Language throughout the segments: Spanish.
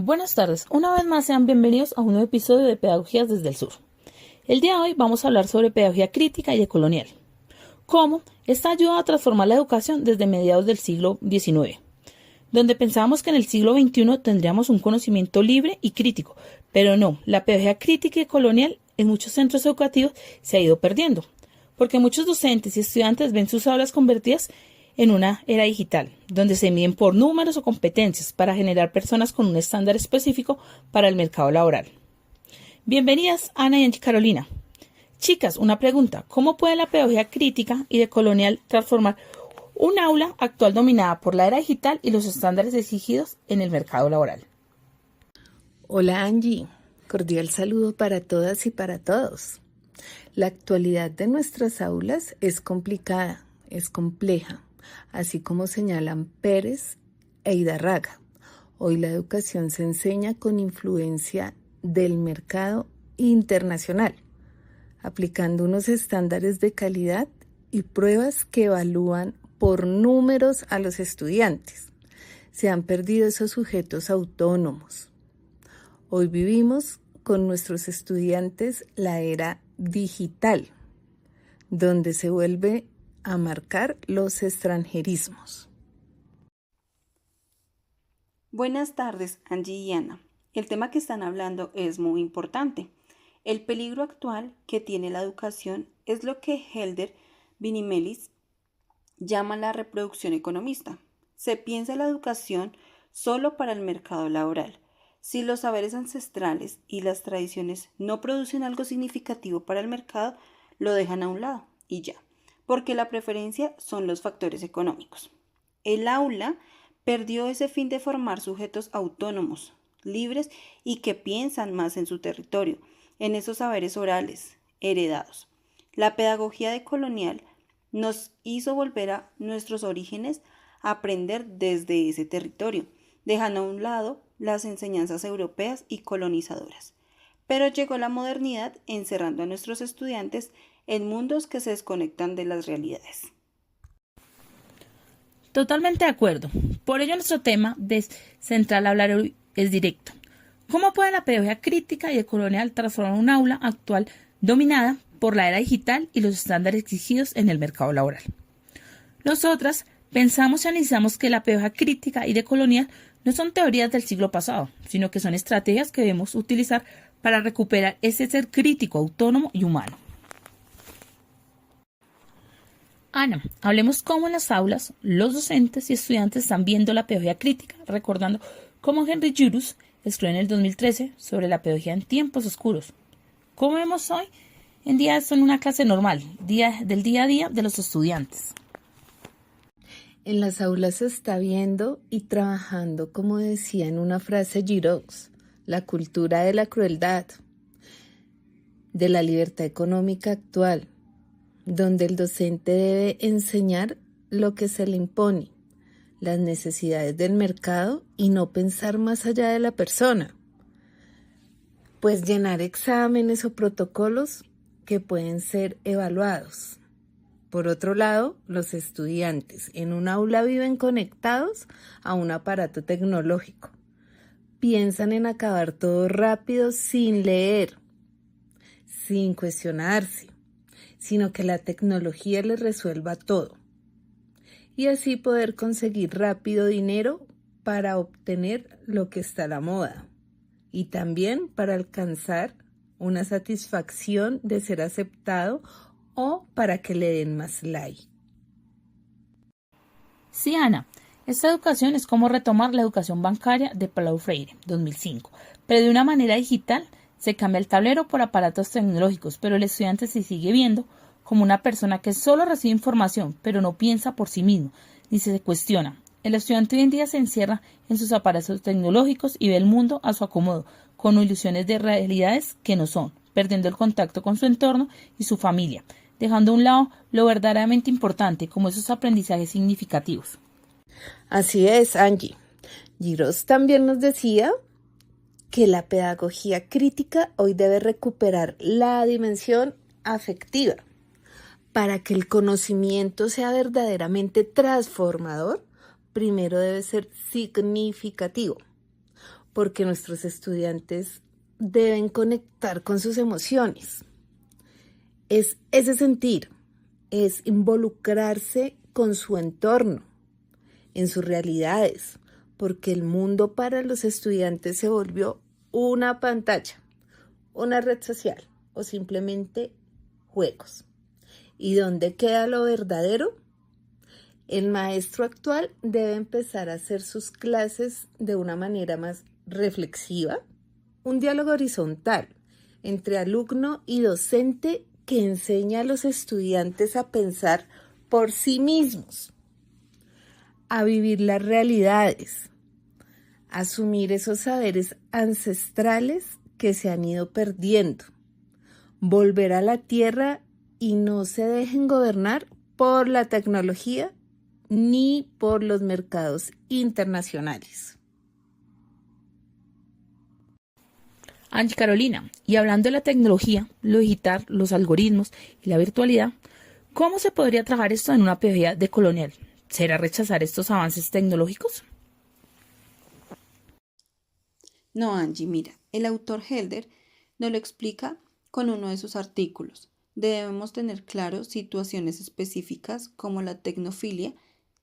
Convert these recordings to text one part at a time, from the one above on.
Buenas tardes, una vez más sean bienvenidos a un nuevo episodio de Pedagogías desde el Sur. El día de hoy vamos a hablar sobre pedagogía crítica y decolonial. Cómo esta ayuda a transformar la educación desde mediados del siglo XIX, donde pensábamos que en el siglo XXI tendríamos un conocimiento libre y crítico, pero no, la pedagogía crítica y colonial en muchos centros educativos se ha ido perdiendo, porque muchos docentes y estudiantes ven sus aulas convertidas en una era digital, donde se miden por números o competencias para generar personas con un estándar específico para el mercado laboral. Bienvenidas, Ana y Angie Carolina. Chicas, una pregunta. ¿Cómo puede la pedagogía crítica y decolonial transformar un aula actual dominada por la era digital y los estándares exigidos en el mercado laboral? Hola Angie, cordial saludo para todas y para todos. La actualidad de nuestras aulas es complicada, es compleja, así como señalan Pérez e Hidarraga. Hoy la educación se enseña con influencia del mercado internacional, aplicando unos estándares de calidad y pruebas que evalúan por números a los estudiantes. Se han perdido esos sujetos autónomos. Hoy vivimos con nuestros estudiantes la era digital, donde se vuelve a marcar los extranjerismos. Buenas tardes, Angie y Ana. El tema que están hablando es muy importante. El peligro actual que tiene la educación es lo que Helder Vinimelis llama la reproducción economista. Se piensa la educación solo para el mercado laboral. Si los saberes ancestrales y las tradiciones no producen algo significativo para el mercado, lo dejan a un lado y ya, porque la preferencia son los factores económicos. El aula perdió ese fin de formar sujetos autónomos, libres y que piensan más en su territorio, en esos saberes orales, heredados. La pedagogía decolonial nos hizo volver a nuestros orígenes a aprender desde ese territorio, dejando a un lado las enseñanzas europeas y colonizadoras. Pero llegó la modernidad encerrando a nuestros estudiantes en mundos que se desconectan de las realidades. Totalmente de acuerdo. Por ello nuestro tema central a hablar hoy es directo. ¿Cómo puede la pedagogía crítica y decolonial transformar un aula actual dominada por la era digital y los estándares exigidos en el mercado laboral? Nosotras pensamos y analizamos que la pedagogía crítica y decolonial no son teorías del siglo pasado, sino que son estrategias que debemos utilizar para recuperar ese ser crítico, autónomo y humano. Ana, hablemos cómo en las aulas los docentes y estudiantes están viendo la pedagogía crítica, recordando cómo Henry Giroux escribió en el 2013 sobre la pedagogía en tiempos oscuros. ¿Cómo vemos hoy en día esto en una clase normal, del día a día de los estudiantes? En las aulas se está viendo y trabajando, como decía en una frase Giroux, la cultura de la crueldad, de la libertad económica actual, donde el docente debe enseñar lo que se le impone, las necesidades del mercado y no pensar más allá de la persona, pues llenar exámenes o protocolos que pueden ser evaluados. Por otro lado, los estudiantes en un aula viven conectados a un aparato tecnológico. Piensan en acabar todo rápido sin leer, sin cuestionarse, sino que la tecnología les resuelva todo. Y así poder conseguir rápido dinero para obtener lo que está a la moda. Y también para alcanzar una satisfacción de ser aceptado o para que le den más like. Sí, Ana, esta educación es como retomar la educación bancaria de Paulo Freire, 2005, pero de una manera digital. Se cambia el tablero por aparatos tecnológicos, pero el estudiante se sigue viendo como una persona que solo recibe información, pero no piensa por sí mismo, ni se cuestiona. El estudiante hoy en día se encierra en sus aparatos tecnológicos y ve el mundo a su acomodo, con ilusiones de realidades que no son, perdiendo el contacto con su entorno y su familia, dejando a un lado lo verdaderamente importante, como esos aprendizajes significativos. Así es, Angie. Giroux también nos decía que la pedagogía crítica hoy debe recuperar la dimensión afectiva. Para que el conocimiento sea verdaderamente transformador, primero debe ser significativo. porque nuestros estudiantes deben conectar con sus emociones. Es ese sentir, es involucrarse con su entorno, en sus realidades, porque el mundo para los estudiantes se volvió una pantalla, una red social o simplemente juegos. ¿Y dónde queda lo verdadero? El maestro actual debe empezar a hacer sus clases de una manera más reflexiva, un diálogo horizontal entre alumno y docente que enseña a los estudiantes a pensar por sí mismos, a vivir las realidades, a asumir esos saberes ancestrales que se han ido perdiendo, volver a la tierra y no se dejen gobernar por la tecnología ni por los mercados internacionales. Angie Carolina, y hablando de la tecnología, lo digital, los algoritmos y la virtualidad, ¿cómo se podría trabajar esto en una pedagogía decolonial? ¿Será rechazar estos avances tecnológicos? No, Angie, mira, el autor Helder nos lo explica con uno de sus artículos. Debemos tener claro situaciones específicas como la tecnofilia,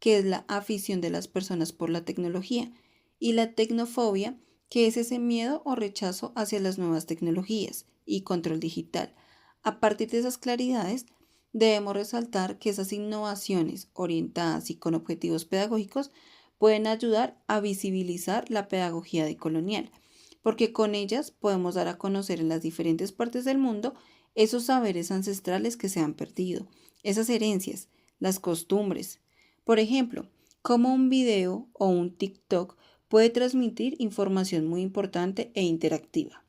que es la afición de las personas por la tecnología, y la tecnofobia, que es ese miedo o rechazo hacia las nuevas tecnologías y control digital. A partir de esas claridades, debemos resaltar que esas innovaciones orientadas y con objetivos pedagógicos pueden ayudar a visibilizar la pedagogía decolonial, porque con ellas podemos dar a conocer en las diferentes partes del mundo esos saberes ancestrales que se han perdido, esas herencias, las costumbres. Por ejemplo, cómo un video o un TikTok puede transmitir información muy importante e interactiva.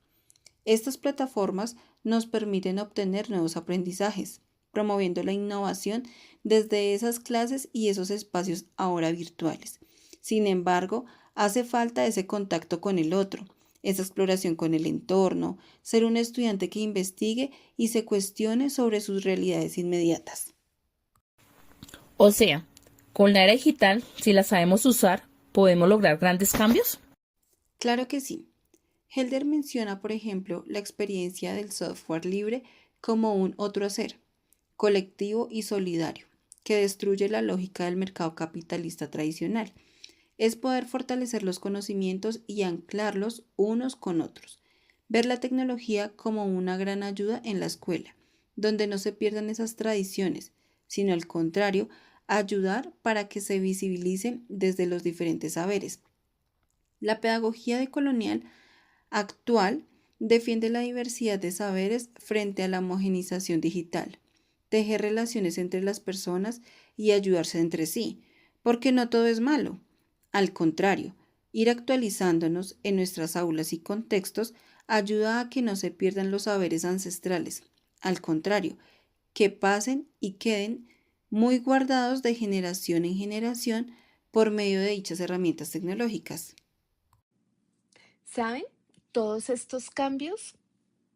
Estas plataformas nos permiten obtener nuevos aprendizajes, promoviendo la innovación desde esas clases y esos espacios ahora virtuales. Sin embargo, hace falta ese contacto con el otro, esa exploración con el entorno, ser un estudiante que investigue y se cuestione sobre sus realidades inmediatas. O sea, con la era digital, si la sabemos usar, ¿podemos lograr grandes cambios? Claro que sí. Helder menciona, por ejemplo, la experiencia del software libre como un otro hacer, colectivo y solidario, que destruye la lógica del mercado capitalista tradicional. Es poder fortalecer los conocimientos y anclarlos unos con otros. Ver la tecnología como una gran ayuda en la escuela, donde no se pierdan esas tradiciones, sino al contrario, ayudar para que se visibilicen desde los diferentes saberes. La pedagogía decolonial actual defiende la diversidad de saberes frente a la homogenización digital, tejer relaciones entre las personas y ayudarse entre sí, porque no todo es malo. Al contrario, ir actualizándonos en nuestras aulas y contextos ayuda a que no se pierdan los saberes ancestrales. Al contrario, que pasen y queden muy guardados de generación en generación por medio de dichas herramientas tecnológicas. ¿Saben? Todos estos cambios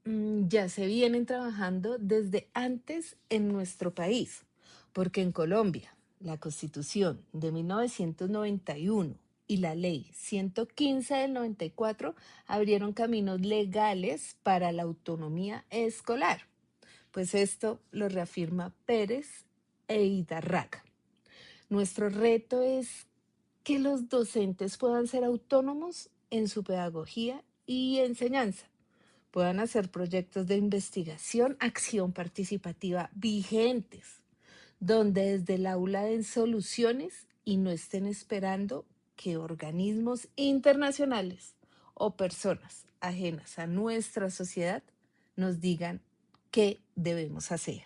ya se vienen trabajando desde antes en nuestro país, porque en Colombia la Constitución de 1991 y la Ley 115 del 94 abrieron caminos legales para la autonomía escolar. Pues esto lo reafirma Pérez e Hidarraga. Nuestro reto es que los docentes puedan ser autónomos en su pedagogía y enseñanza, puedan hacer proyectos de investigación, acción participativa vigentes, donde desde el aula den soluciones y no estén esperando que organismos internacionales o personas ajenas a nuestra sociedad nos digan qué debemos hacer.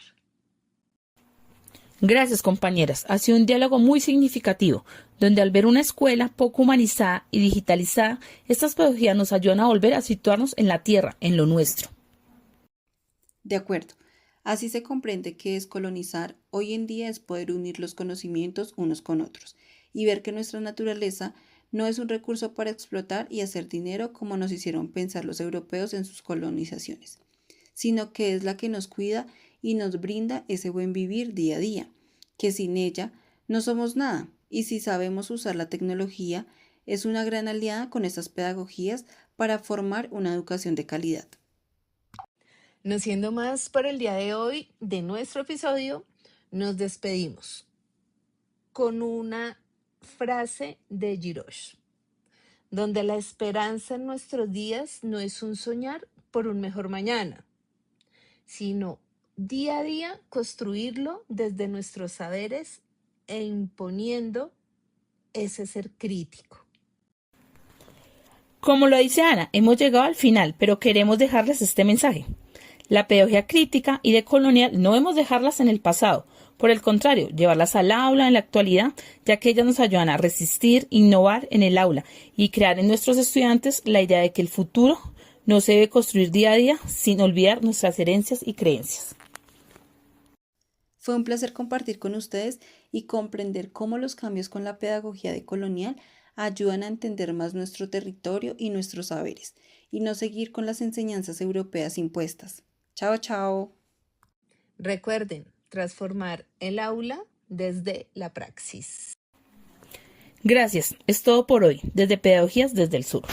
Gracias, compañeras. Ha sido un diálogo muy significativo, donde al ver una escuela poco humanizada y digitalizada, estas pedagogías nos ayudan a volver a situarnos en la tierra, en lo nuestro. De acuerdo. Así se comprende que descolonizar hoy en día es poder unir los conocimientos unos con otros y ver que nuestra naturaleza no es un recurso para explotar y hacer dinero como nos hicieron pensar los europeos en sus colonizaciones, sino que es la que nos cuida y nos brinda ese buen vivir día a día, que sin ella no somos nada y si sabemos usar la tecnología, es una gran aliada con estas pedagogías para formar una educación de calidad. No siendo más por el día de hoy de nuestro episodio, nos despedimos con una frase de Girosh, donde la esperanza en nuestros días no es un soñar por un mejor mañana, sino día a día construirlo desde nuestros saberes e imponiendo ese ser crítico. Como lo dice Ana, hemos llegado al final, pero queremos dejarles este mensaje. La pedagogía crítica y decolonial no debemos dejarlas en el pasado. Por el contrario, llevarlas al aula en la actualidad, ya que ellas nos ayudan a resistir, innovar en el aula y crear en nuestros estudiantes la idea de que el futuro no se debe construir día a día sin olvidar nuestras herencias y creencias. Fue un placer compartir con ustedes y comprender cómo los cambios con la pedagogía decolonial ayudan a entender más nuestro territorio y nuestros saberes, y no seguir con las enseñanzas europeas impuestas. Chao, chao. Recuerden, transformar el aula desde la praxis. Gracias, es todo por hoy, desde Pedagogías desde el Sur.